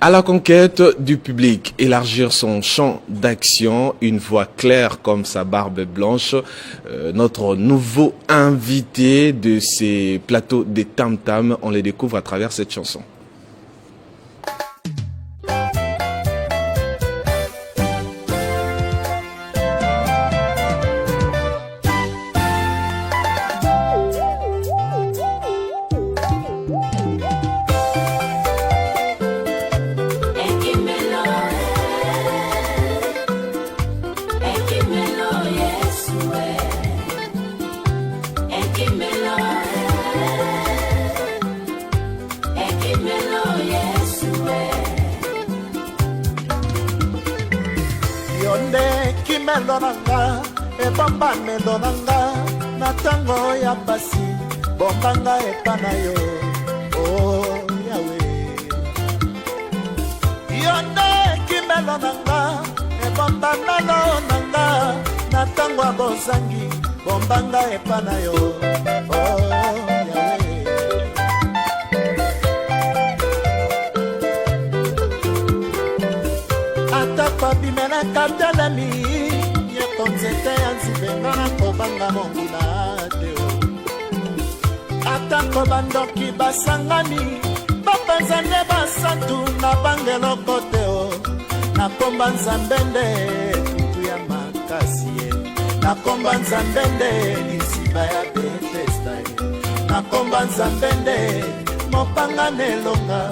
À la conquête du public, élargir son champ d'action, une voix claire comme sa barbe blanche, notre nouveau invité de ces plateaux des Tam Tam, on les découvre à travers cette chanson. Melonanga, ebamba melonanga, natango ya pasi, bombanga epanayo, oh Yahweh. Yonde ki melonanga, ebamba melonanga, natango ya bozangi, bombanga epanayo, oh Yahweh. Atapa bimena kabdelemi, nzete ya nzibenga na kobanga monguna teo atako bandoki basangani bapanza nde basantu na bangeloko teo nakomba nzambe nde tutu ya makasi ye nakomba nzambe nde lisiba ya Betesda nakomba nzambe nde mopanga nelonga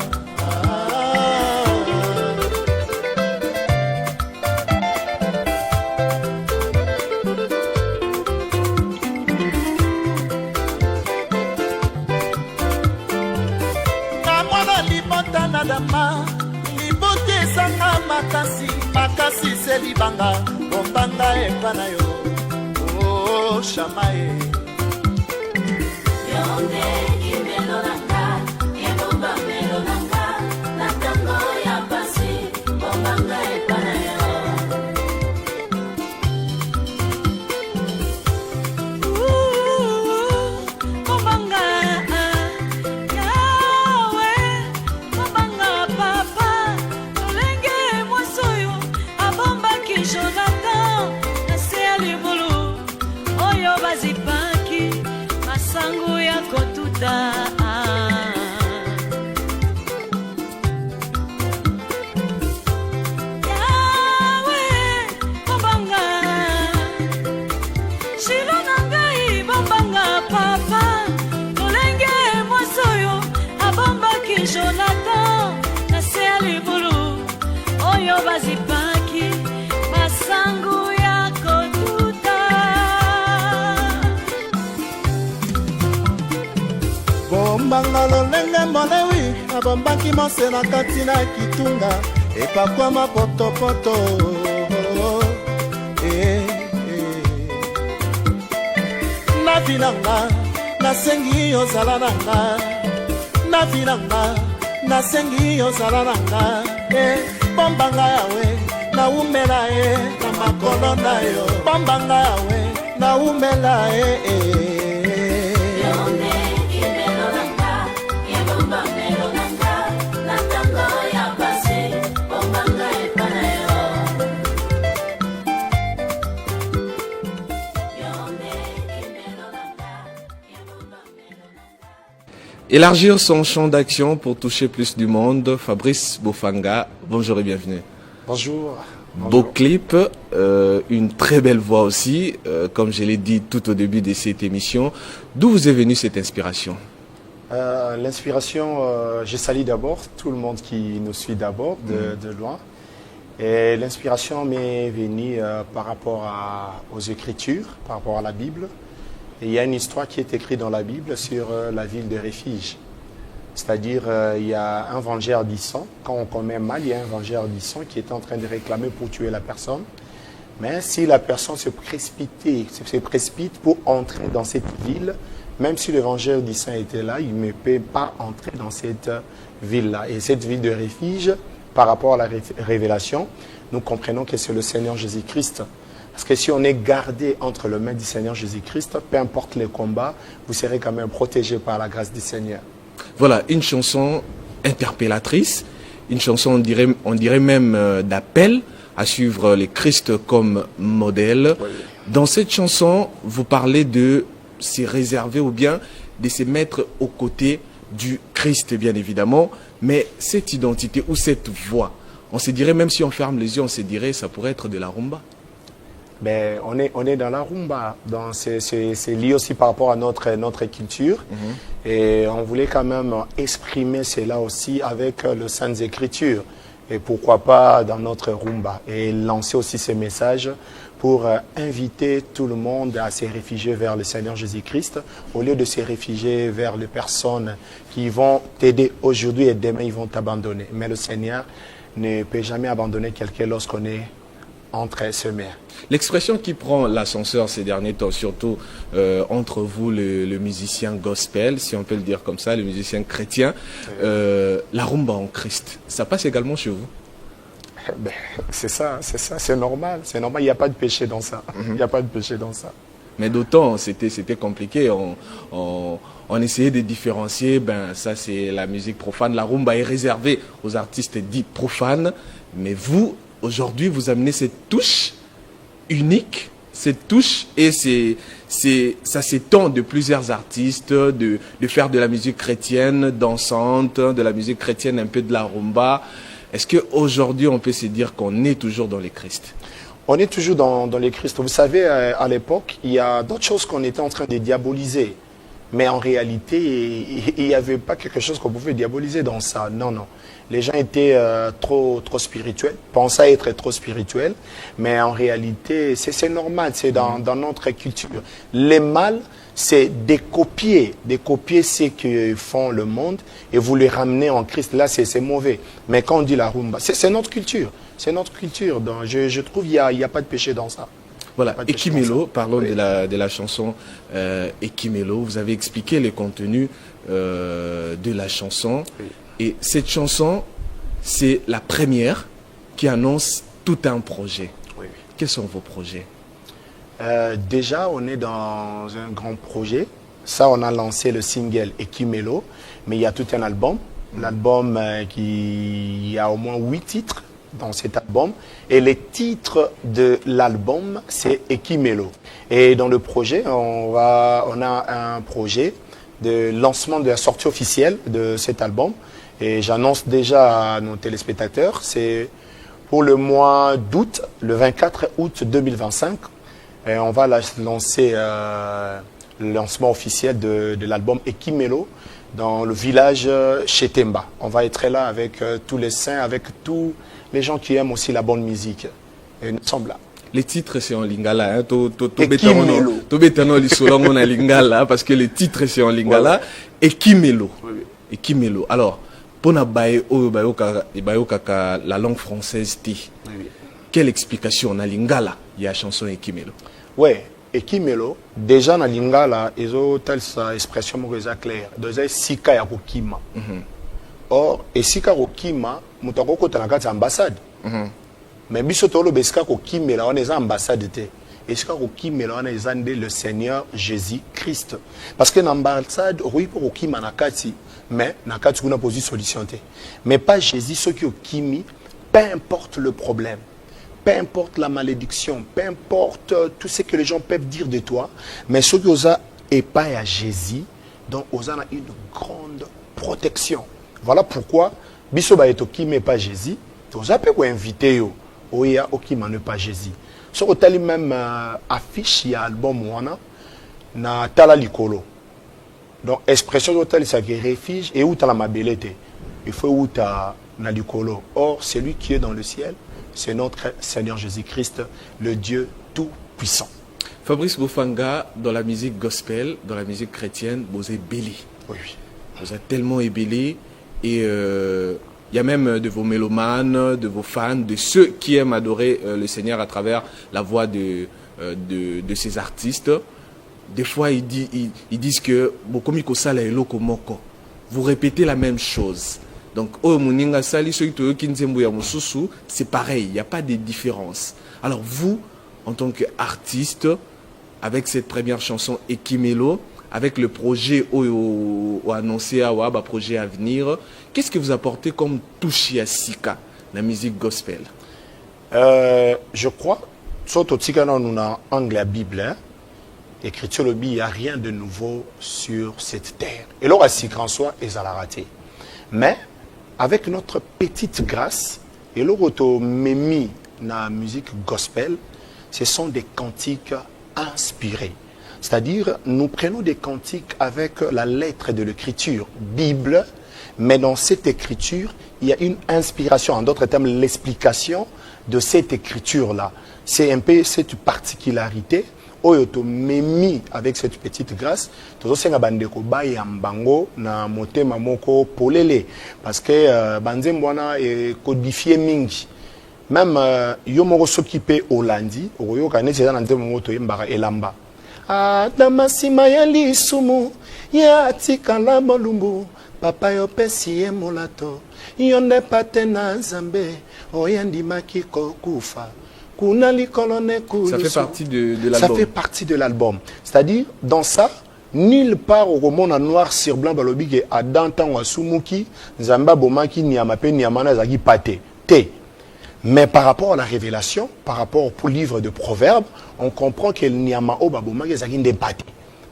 libuti ezanga makasi makasi selibanga bombanga epana yo oh shamae yonde kimelonanga ebomba melonanga natango ya pasi bombanga epana yo Jonathan, na sea libulu, oyo bazipaki, masangu yako tuta. Bombanga lolenge molewi, abombaki mose na kati na kitunga, epakwama potopoto. Na vinanga, nasengi ozala nanga. Na vinanga, nasengi ozala nanga bombanga yawe, na umela na makolo na yo bombanga yawe, na umela Yonde kimelonanga, yebomba melonanga, natango ya pasi, bombanga epana yo Yonde kimelonanga, yebomba melonanga. Élargir son champ d'action pour toucher plus du monde. Fabrice Bofanga, bonjour et bienvenue. Bonjour. Beau clip, une très belle voix aussi, comme je l'ai dit tout au début de cette émission. D'où vous est venue cette inspiration? L'inspiration, je salue d'abord tout le monde qui nous suit d'abord, de loin. Et l'inspiration m'est venue par rapport aux Écritures, par rapport à la Bible. Et il y a une histoire qui est écrite dans la Bible sur la ville de refuge. C'est-à-dire, il y a un vengeur d'Isson. Quand on commet mal, il y a un vengeur d'Isson qui est en train de réclamer pour tuer la personne. Mais si la personne se précipite pour entrer dans cette ville, même si le vengeur d'Isson était là, il ne peut pas entrer dans cette ville-là. Et cette ville de refuge, par rapport à la révélation, nous comprenons que c'est le Seigneur Jésus-Christ. Parce que si on est gardé entre les mains du Seigneur Jésus-Christ, peu importe les combats, vous serez quand même protégé par la grâce du Seigneur. Voilà, une chanson interpellatrice une chanson, on dirait même d'appel à suivre les Christ comme modèle. Oui. Dans cette chanson, vous parlez de se réserver ou bien de se mettre aux côtés du Christ, bien évidemment, mais cette identité ou cette voix, on se dirait, même si on ferme les yeux, on se dirait, ça pourrait être de la rumba. Ben, on est dans la rumba. C'est lié aussi par rapport à notre culture. Et on voulait quand même exprimer cela aussi avec le Saintes Écritures. Et pourquoi pas dans notre rumba. Et lancer aussi ces messages pour inviter tout le monde à se réfugier vers le Seigneur Jésus-Christ, au lieu de se réfugier vers les personnes qui vont t'aider aujourd'hui et demain ils vont t'abandonner. Mais le Seigneur ne peut jamais abandonner quelqu'un lorsqu'on est entre ses mains. L'expression qui prend l'ascenseur ces derniers temps, surtout entre vous, le musicien gospel, si on peut le dire comme ça, le musicien chrétien, la rumba en Christ, ça passe également chez vous? Ben, c'est ça, c'est normal, il n'y a pas de péché dans ça, il n'y a pas de péché dans ça. Mais d'autant, c'était compliqué, on essayait de différencier, ben ça c'est la musique profane, la rumba est réservée aux artistes dits profanes, mais vous, aujourd'hui, vous amenez cette touche unique, cette touche, et ça s'étend de plusieurs artistes, de faire de la musique chrétienne dansante, de la musique chrétienne un peu de la rumba. Est-ce qu'aujourd'hui, on peut se dire qu'on est toujours dans les Christ? On est toujours dans les Christ. Vous savez, à l'époque, il y a d'autres choses qu'on était en train de diaboliser. Mais en réalité, il n'y avait pas quelque chose qu'on pouvait diaboliser dans ça. Non, non. Les gens étaient trop spirituels, pensaient être trop spirituels. Mais en réalité, c'est normal, c'est dans notre culture. Le mal, c'est de copier ce que font le monde et vous les ramener en Christ. Là, c'est mauvais. Mais quand on dit la rumba, c'est notre culture. C'est notre culture. Donc, je trouve qu'il n'y a pas de péché dans ça. Voilà, Ekimelo, parlons oui. de la chanson Ekimelo. Vous avez expliqué le contenu de la chanson. Oui. Et cette chanson, c'est la première qui annonce tout un projet. Oui. Quels sont vos projets? Déjà, on est dans un grand projet. Ça, on a lancé le single Ekimelo, mais il y a tout un album. L'album qui a au moins 8 titres dans cet album. Et les titres de l'album, c'est Ekimelo. Et dans le projet, on a un projet de lancement de la sortie officielle de cet album. Et j'annonce déjà à nos téléspectateurs, c'est pour le mois d'août, le 24 août 2025. Et on va lancer le lancement officiel de l'album Ekimelo dans le village Chetemba. On va être là avec tous les saints, avec tous les gens qui aiment aussi la bonne musique. Et nous sommes là. Les titres, c'est en lingala. Hein? Lingala parce que les titres, c'est en lingala. Ekimelo. Ekimelo. Alors, pour la langue française, quelle explication na lingala il y a la chanson Ekimelo? Oui, Ekimelo, déjà na lingala, ils ont telle expression claire. Déjà, sika ya kokima. Or, esika kokima, mutako kota na kati ambassade. Mais biso tolo besika kokimela on est ambassade te. Esika kokimela on est le Seigneur Jésus-Christ. Parce que l'ambassade, oui pour kokima na kati, mais na kati kuna posi solution te. Mais pas Jésus, ceux qui okimi, peu importe le problème. Peu importe la malédiction, peu importe tout ce que les gens peuvent dire de toi, mais ceux qui osent et pas à Jésus, donc osent une grande protection. Voilà pourquoi biso ba etoki mais pas Jésus, osez peut inviter yo oya okima ne pas Jésus. So otali même affiche ya album wana na tala likolo. Donc expression hôtel ça qui refuge et où ta la mabelete. Il faut où ta na likolo. Or celui qui est dans le ciel, c'est notre Seigneur Jésus-Christ, le Dieu tout-puissant. Fabrice Bofanga, dans la musique gospel, dans la musique chrétienne, vous êtes béli. Oui. Vous êtes tellement ébélé. Et il y a même de vos mélomanes, de vos fans, de ceux qui aiment adorer le Seigneur à travers la voix de ces artistes. Des fois, ils disent que vous répétez la même chose. Donc, c'est pareil, il n'y a pas de différence. Alors vous, en tant qu'artiste, avec cette première chanson Ekimelo, avec le projet annoncé à Waba, projet à venir, qu'est-ce que vous apportez comme touche à Sika, la musique gospel? Je crois, surtout si nous avons angle la Bible, hein, écriture le il n'y a rien de nouveau sur cette terre. Et là, si grand soit, ils allaient rater. Mais avec notre petite grâce, et là, mis dans la musique gospel, ce sont des cantiques inspirés. C'est-à-dire, nous prenons des cantiques avec la lettre de l'écriture, Bible, mais dans cette écriture, il y a une inspiration, en d'autres termes, l'explication de cette écriture-là. C'est un peu cette particularité. Oyoto memi avec cette petite grâce tozo senga bandeko ba yambango na motema moko polele parce que banzembo wana codifié mingi même yo moko s'occuper Hollandi oyoka ne ceza na nzembo moto yembaka elamba adamasima ya lisumu ya atikala molumbu papa yo pesi ye molato yo nde pate na nzambe oyandimaki kokufa. Ça fait partie de l'album. Ça fait partie de l'album. C'est-à-dire, dans ça, nulle part au roman en noir sur blanc, balobi que Adam Tanwa Sumuki, Zamba Bomaki, Niamape, Niamana, Zagi Pate. Mais par rapport à la révélation, par rapport au livre de Proverbes, on comprend que Niamao Babomaki, Zagi Ndepate.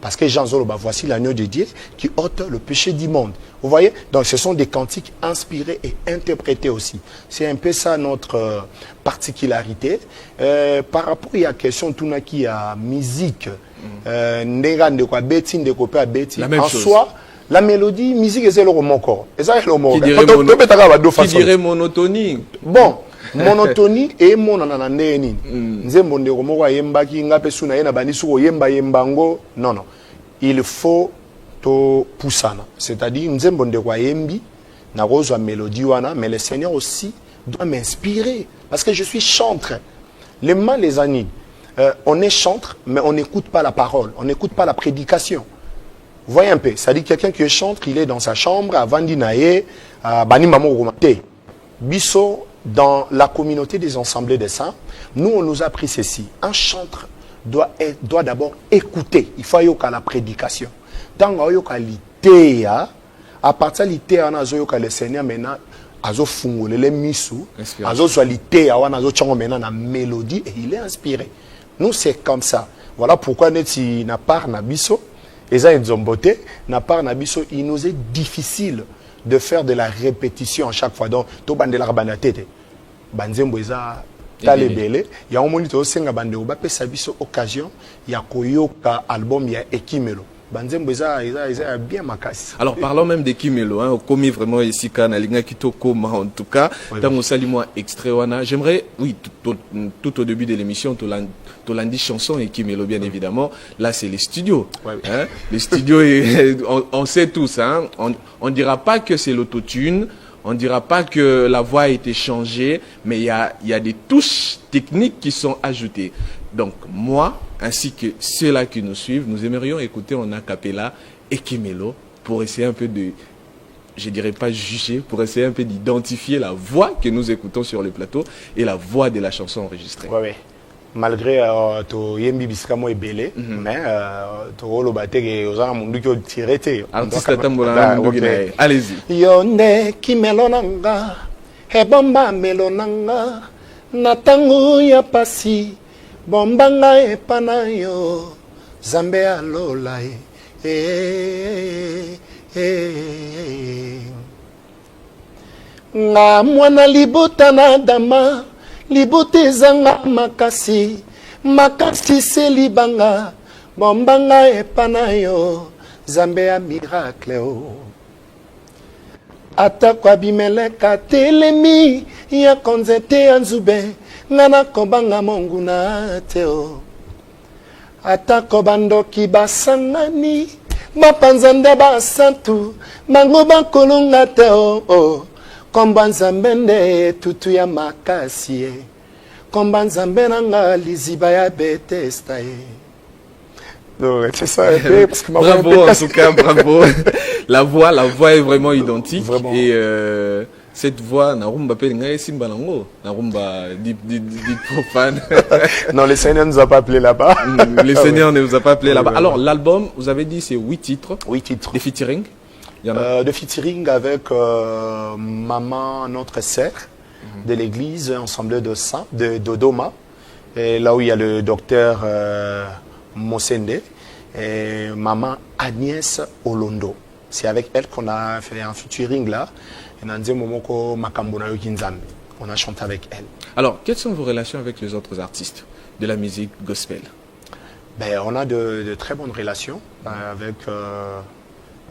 Parce que Jean Zoloba, voici l'agneau de Dieu qui ôte le péché du monde. Vous voyez? Donc ce sont des cantiques inspirés et interprétés aussi. C'est un peu ça notre particularité. Par rapport à la question de la musique, en soi, la mélodie, musique, c'est le roman corps. Qui dirait monotonie? Bon. Monotonie et mon ananandeni. Nzembo ndeko moko ayembaki ngape suna yena banisuko yemba yembango. Non. Il faut to poussana. C'est-à-dire nzembo ndeko ayembi na rozwa mélodie wana, mais le Seigneur aussi doit m'inspirer parce que je suis chantre. Les mains les années. On est chantre mais on n'écoute pas la parole, on n'écoute pas la prédication. Vous voyez un peu, c'est-à-dire quelqu'un qui est chantre, il est dans sa chambre avant d'inaye bani mamo romate. Biso dans la communauté des assemblées des saints, nous, on nous a appris ceci. Un chantre doit d'abord écouter. Il faut y la prédication. Dans la à partir de l'ité, le Seigneur maintenant, azo fungole les misou, azo solité, azo tchango maintenant la mélodie et il est inspiré. Nous, c'est comme ça. Voilà pourquoi nous, n'a pas nabiso, et ça, ils ont beauté, n'a pas nabiso, il nous est difficile de faire de la répétition à chaque fois. Donc, to bande la rabanatete. Banzembo eza talebele. Ya omoni to senga bande oba pesa biso occasion ya koyoka album ya Ekimelo. Banzembo eza bien makasi. Alors parlons même d'Ekimelo, hein, commis vraiment ici kana linga kitoko ma en tout cas. Tango salimo extrait wana. J'aimerais tout au début de l'émission Tolandi chanson Ekimelo bien évidemment. Là c'est les studios. Hein? Les studios on sait tous hein. On dira pas que c'est l'autotune. On ne dira pas que la voix a été changée, mais il y a des touches techniques qui sont ajoutées. Donc moi, ainsi que ceux-là qui nous suivent, nous aimerions écouter en a cappella Ekimelo pour essayer un peu de, je dirais pas juger, pour essayer un peu d'identifier la voix que nous écoutons sur le plateau et la voix de la chanson enregistrée. Oui. Malgré to yembi bisika mo ebele mais to rolo bateke ozana mundu ki tirete artiste tambola mundu allez-y yonde kimelonanga hebomba melonanga natangu ya pasi bombanga epanayo zambe alola nga mwana libuta na dama libuti zanga makasi makasi se libanga bombanga epanayo zambe ya miracle o ata kwa bimeleka telemi ya konzete ya nzube ngana kobanga monguna teo ata kobandoki basangani bapanzande basantu bango bakolonga teo Komba nzambe nde tutu ya makasi ye. Komba nzambe nanga liziba ya Bethesda ye. Donc c'est ça. Parce que bravo en tout cas, bravo. La voix est vraiment identique. Vraiment. Et cette voix, na rumba pe ngai simba nango, na rumba dit profane. Non, le Seigneur ne nous a pas appelés là-bas. Le Seigneur ne vous a pas appelé Oui, là-bas. oui, Alors, oui. l'album, vous avez dit, c'est 8 titres. 8 titres. Des featuring. Il y en a. De featuring avec maman, notre sœur de l'église, ensemble de saints, de Dodoma, et là où il y a le docteur Mosende, et maman Agnès Olondo. C'est avec elle qu'on a fait un featuring là. On a chanté avec elle. Alors, quelles sont vos relations avec les autres artistes de la musique gospel? Ben, on a de très bonnes relations avec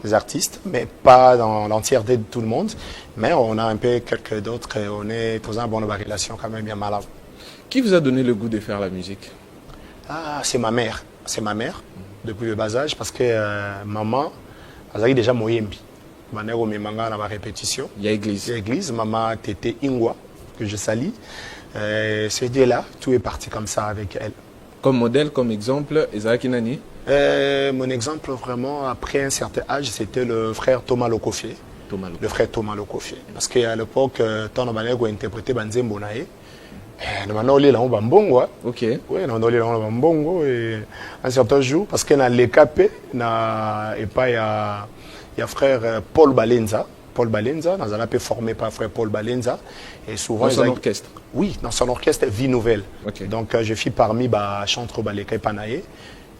les artistes, mais pas dans l'entièreté de tout le monde. Mais on a un peu quelques d'autres et on est tous en bonne relation quand même bien malade. Qui vous a donné le goût de faire la musique? Ah, c'est ma mère. C'est ma mère, depuis le bas âge, parce que maman, elle a déjà moyembi. Ma mère, on manga dans ma répétition. Il y a église. C'est l'église, maman, Tété Ingwa, que je salis. C'est dès là, tout est parti comme ça avec elle. Comme modèle, comme exemple, Isaac Inani. Mon exemple, vraiment, après un certain âge, c'était le frère Thomas Lokofié. Thomas Loko. Le frère Thomas Lokofié. Parce qu'à l'époque, tant on a interprété Banzembo Nae, on a là, on bambongo. Ok. Oui, on a là, on bambongo. Et un certain jour, parce qu'il y a l'écapé, et pas il y a frère Paul Balenza. Paul Balenza, nous avons été formé par frère Paul Balenza. Et souvent, Dans son orchestre. Oui, dans son orchestre Vie Nouvelle. Ok. Donc, je suis parmi les chanteurs Baleka Panaye.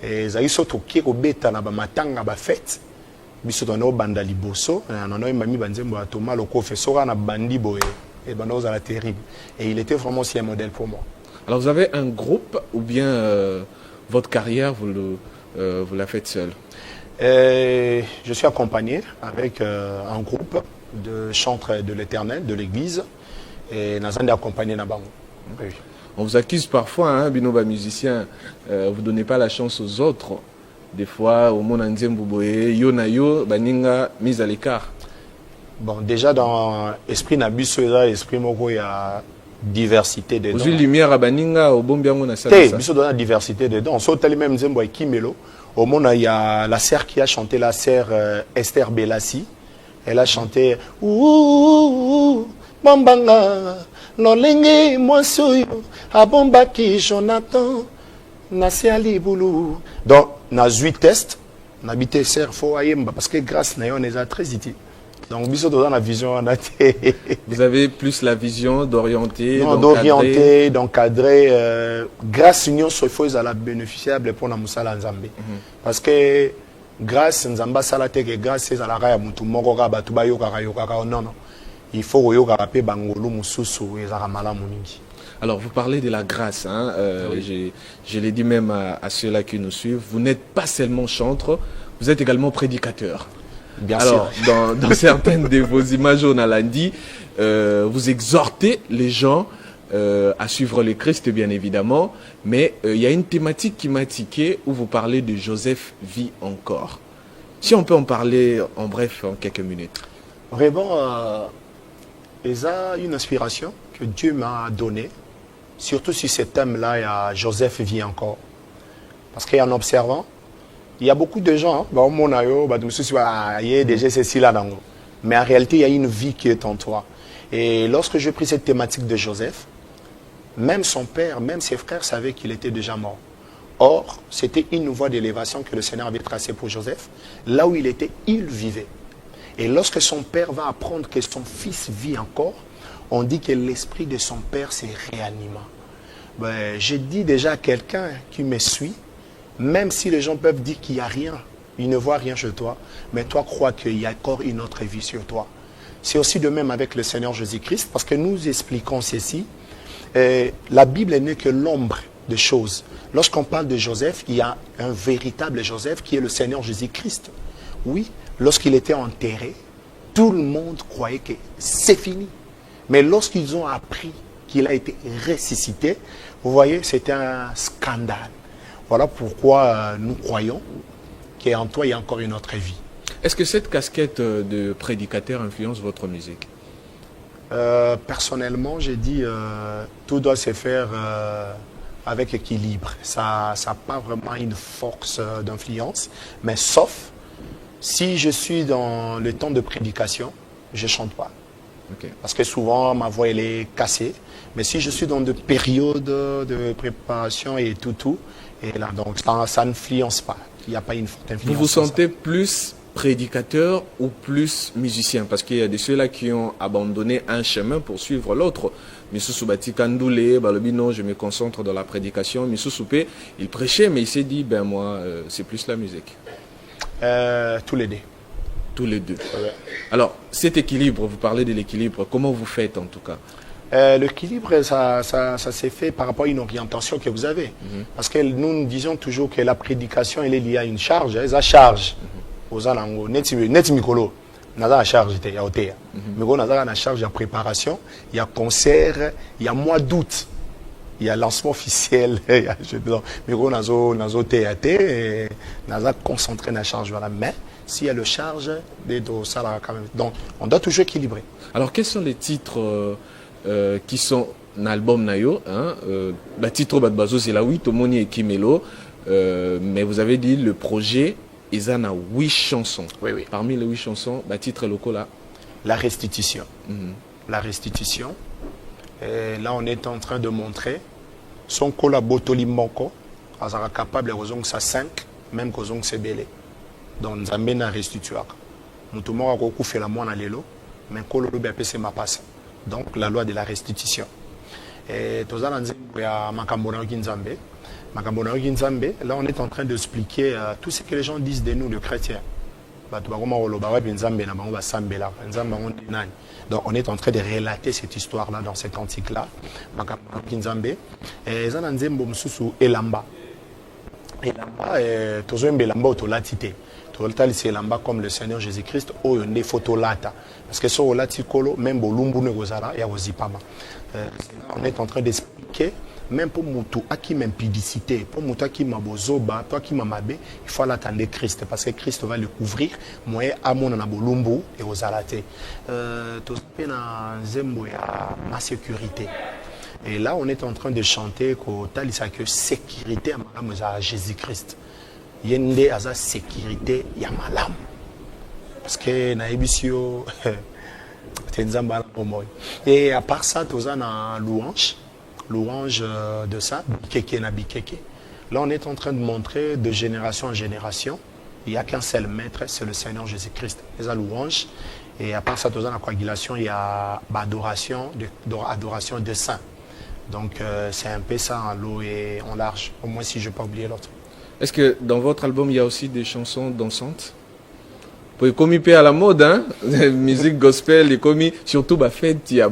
Et ils ont surtout qui au bêta na ba matanga ba fête. Biso dans nos banda liboso, on a mami banzembo Thomas Loko fait sora na bandi boé et banda la terrible. Et il était vraiment aussi un modèle pour moi. Alors, vous avez un groupe ou bien votre carrière, vous la faites seul? Je suis accompagné avec un groupe de chantres de l'Éternel, de l'Église, et nous avons accompagné Nabango. Oui. On vous accuse parfois, hein, Binoba musicien, vous donnez pas la chance aux autres. Des fois, au monde entier, yo na yo, baninga mise à l'écart. Bon, déjà dans l'esprit Nabuso, l'esprit Moko, il y a diversité dedans. Vous avez lumière à baninga, au bon bien on a ça. Biso dans la diversité dedans. On saute les mêmes Zembo et Kimelo. Au monde, il y a la sœur qui a chanté, la sœur Esther Belassi. Elle a chanté Ouh, Bambanga, Lolenge, Moisoyo, Abombaki, Jonathan, Nasiali Boulou. Donc, on a 8 tests. On a habité sœur Foayemba parce que grâce à on les a très utiles. Donc, biso dans la vision, on a été. Vous avez plus la vision d'orienter, d'orienter, d'encadrer. Grâce à nous, il faut la bénéficiable pour la Moussala Nzambe. Parce que grâce à Nzamba Salate, grâce à la Raya Moutoumoro, Batubayo, non, non. Il faut que vous Bangolo Moussousou et Zaramala Mouningi. Alors, vous parlez de la grâce. Hein, Oui. Je l'ai dit même à ceux-là qui nous suivent. Vous n'êtes pas seulement chanteur, vous êtes également prédicateur. Bien Alors, sûr. dans certaines de vos images, on a dit, vous exhortez les gens à suivre le Christ, bien évidemment, mais il y a une thématique qui m'a tiqué où vous parlez de Joseph vit encore. Si on peut en parler en bref, en quelques minutes. Vraiment, il y a une inspiration que Dieu m'a donnée, surtout sur ce thème-là, il y a Joseph vit encore. Parce qu'en observant, il y a beaucoup de gens, mais en réalité, il y a une vie qui est en toi. Et lorsque j'ai pris cette thématique de Joseph, même son père, même ses frères savaient qu'il était déjà mort. Or, c'était une voie d'élévation que le Seigneur avait tracée pour Joseph. Là où il était, il vivait. Et lorsque son père va apprendre que son fils vit encore, on dit que l'esprit de son père s'est réanimé. Ben, j'ai dit déjà à quelqu'un qui me suit, même si les gens peuvent dire qu'il n'y a rien, ils ne voient rien chez toi, mais toi crois qu'il y a encore une autre vie sur toi. C'est aussi de même avec le Seigneur Jésus-Christ, parce que nous expliquons ceci. La Bible n'est que l'ombre de choses. Lorsqu'on parle de Joseph, il y a un véritable Joseph qui est le Seigneur Jésus-Christ. Oui, lorsqu'il était enterré, tout le monde croyait que c'est fini. Mais lorsqu'ils ont appris qu'il a été ressuscité, vous voyez, c'était un scandale. Voilà pourquoi nous croyons qu'en toi, il y a encore une autre vie. Est-ce que cette casquette de prédicateur influence votre musique? Personnellement, j'ai dit tout doit se faire avec équilibre. Ça n'a pas vraiment une force d'influence, mais sauf si je suis dans le temps de prédication, je ne chante pas. Ok. Parce que souvent, ma voix, elle est cassée. Mais si je suis dans des périodes de préparation et tout, et là, donc ça n'influence pas. Il n'y a pas une forte influence. Vous vous sentez plus prédicateur ou plus musicien? Parce qu'il y a de ceux-là qui ont abandonné un chemin pour suivre l'autre. Missou Soubati Kandoulé, non, je me concentre dans la prédication. Missou Soupé, il prêchait, mais il s'est dit, ben moi, c'est plus la musique. Tous les deux. Tous les deux. Ouais. Alors, cet équilibre, vous parlez de l'équilibre, comment vous faites en tout cas? L'équilibre, ça s'est fait par rapport à une orientation que vous avez. Parce que nous disons toujours que la prédication, elle est liée à une charge. Elle a charge. Aux alango, net mikolo, naza charge, il y a otea. Mais on a une charge de préparation. Il y a concert, il y a mois d'août. Il y a lancement officiel. Mais on a théâté, on a concentré la charge. Voilà. Mais s'il y a le charge, ça quand même. Donc, on doit toujours équilibrer. Alors, quels sont les titres qui sont dans l'album Nayo, le titre Badbazo, c'est la 8, Omoni et Kimelo, mais vous avez dit le projet, ils en ont 8 chansons. Oui, oui. Parmi les 8 chansons, le titre local là. La restitution. La restitution. Et là, on est en train de montrer son collabotoli moko, il sera capable de raison que ça 5, même que c'est belé. Donc, nous avons une restitution. Nous avons fait la moine à l'élo, mais c'est ma passe. Donc, la loi de la restitution. Et tout ça, il y a Makambona Kinzambe. Là, on est en train d'expliquer tout ce que les gens disent de nous, les chrétiens. Donc, on est en train de relater cette histoire-là dans cet cantique-là. Et ça, Elamba. C'est Elamba comme le Seigneur Jésus-Christ, où photo lata. Parce que sur le latikolo, même Bolumbu Negozara, il y a Ozipama. On est en train d'expliquer, même pour Moutou, qui m'impudicité, pour Moutou qui m'a bozoba, toi qui m'a mabé, il faut l'attendre Christ, parce que Christ va le couvrir. Moi, à mon Bolumbu et aux Alate. Tout ça, ma sécurité. Et là, on est en train de chanter que sécurité à Jésus-Christ. Yende aza sécurité ya malam parce que na ebisio tenzamba la. Et à part ça tous en louange de ça bikeke na bikeke. Là on est en train de montrer de génération en génération il y a qu'un seul maître, c'est le Seigneur Jésus-Christ. Les louanges. Et à part ça tous en coagulation il y a adoration de saint. Donc c'est un peu ça en lot et en large, au moins si je ne vais pas oublier l'autre. Est-ce que dans votre album, il y a aussi des chansons dansantes? Pour commis à la mode, hein? Musique gospel, les commis, surtout, fête, il y a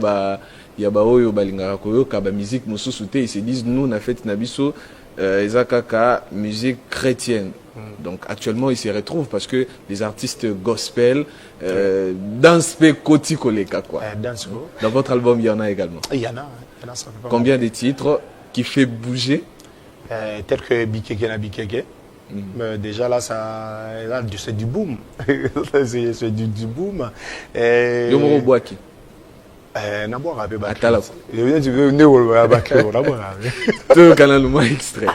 oyo balingara koyo, kaba musique mosusute, ils se disent, nous, na fête nabiso, ezakaka, musique chrétienne. Donc, actuellement, ils s'y retrouvent parce que les artistes gospel, dansent pe koti koleka, quoi. Dans votre album, il y en a également. Il y en a, ça fait pas combien de titres qui fait bouger? Tel que Bikeke na Bikeke. Déjà là, c'est du boom. C'est du boom. Yomoro Boaki. Naboira be Baki. Atala. Tu veux ne Baki, Naboira. Tout canal le moins extrait.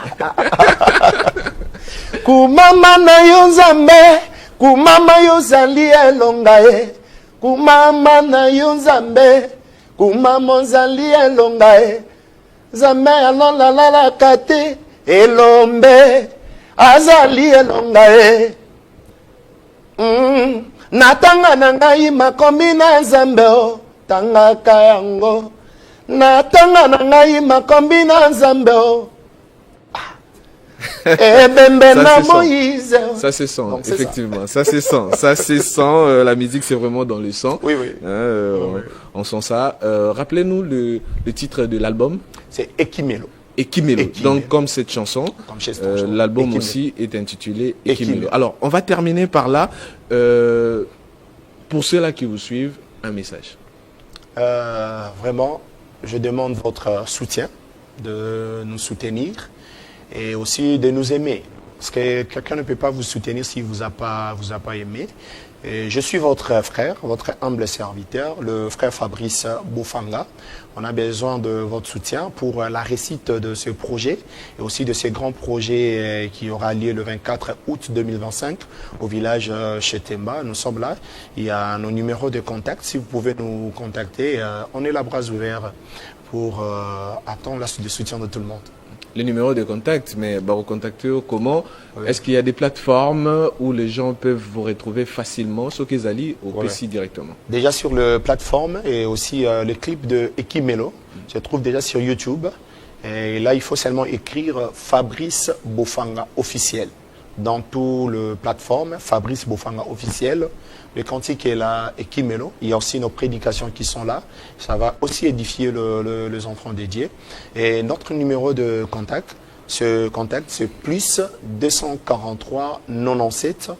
Kumama na yo Nzambe, kumama yo zali elonga e. Kumama na yo Nzambe, kumama zali elonga e. Nzambe alonga la kate elombe azali elonga e. Natanga na ngai makomi na Nzambe o tangaka yango. Natanga na ngai makomi na Nzambe o. Ça se sent, effectivement. Ça se sent. Ça se sent. La musique, c'est vraiment dans le sang. Oui, oui. On sent ça. Rappelez-nous le titre de l'album. C'est Ekimelo. Ekimelo. Donc, comme cette chanson, l'album aussi est intitulé Ekimelo. Alors, on va terminer par là. Pour ceux-là qui vous suivent, un message. Vraiment, je demande votre soutien, de nous soutenir. Et aussi de nous aimer. Parce que quelqu'un ne peut pas vous soutenir s'il vous a pas aimé. Et je suis votre frère, votre humble serviteur, le frère Fabrice Bofanga. On a besoin de votre soutien pour la réussite de ce projet et aussi de ces grands projets qui aura lieu le 24 août 2025 au village chez Temba. Nous sommes là. Il y a nos numéros de contact. Si vous pouvez nous contacter, on est là bras ouverts pour attendre le soutien de tout le monde. Les numéros de contact, mais vous contacter comment? Oui. Est-ce qu'il y a des plateformes où les gens peuvent vous retrouver facilement, sur Kezali ou PC directement? Déjà sur la plateforme et aussi les clips de Ekimelo, se trouve déjà sur YouTube. Et là, il faut seulement écrire Fabrice Bofanga officiel. Dans toutes les plateformes, Fabrice Bofanga officiel. Le cantique est là, Ekimelo. Il y a aussi nos prédications qui sont là. Ça va aussi édifier les enfants dédiés. Et notre numéro de contact, c'est plus 243 97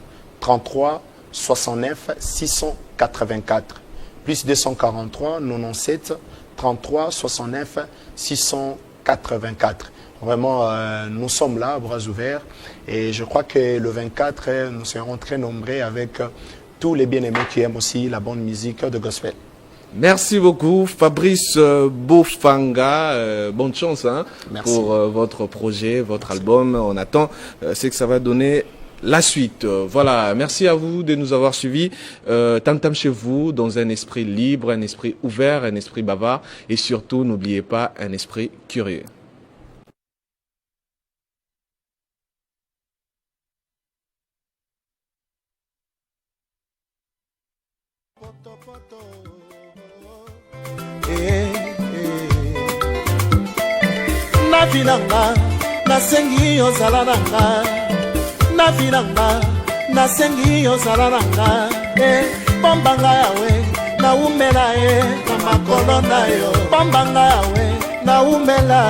33 69 684. Plus 243 97 33 69 684. Vraiment, nous sommes là, bras ouverts. Et je crois que le 24, nous serons très nombreux avec tous les bien-aimés qui aiment aussi la bonne musique de gospel. Merci beaucoup, Fabrice Bofanga. Bonne chance pour votre projet, votre album. On attend ce que ça va donner la suite. Voilà, merci à vous de nous avoir suivis. Tam Tam chez vous, dans un esprit libre, un esprit ouvert, un esprit bavard. Et surtout, n'oubliez pas, un esprit curieux. Navinanga nasengi ozala nanga navinanga nasengi ozala nanga bombanga yawe naumela na makolo na yo bombanga yawe naumela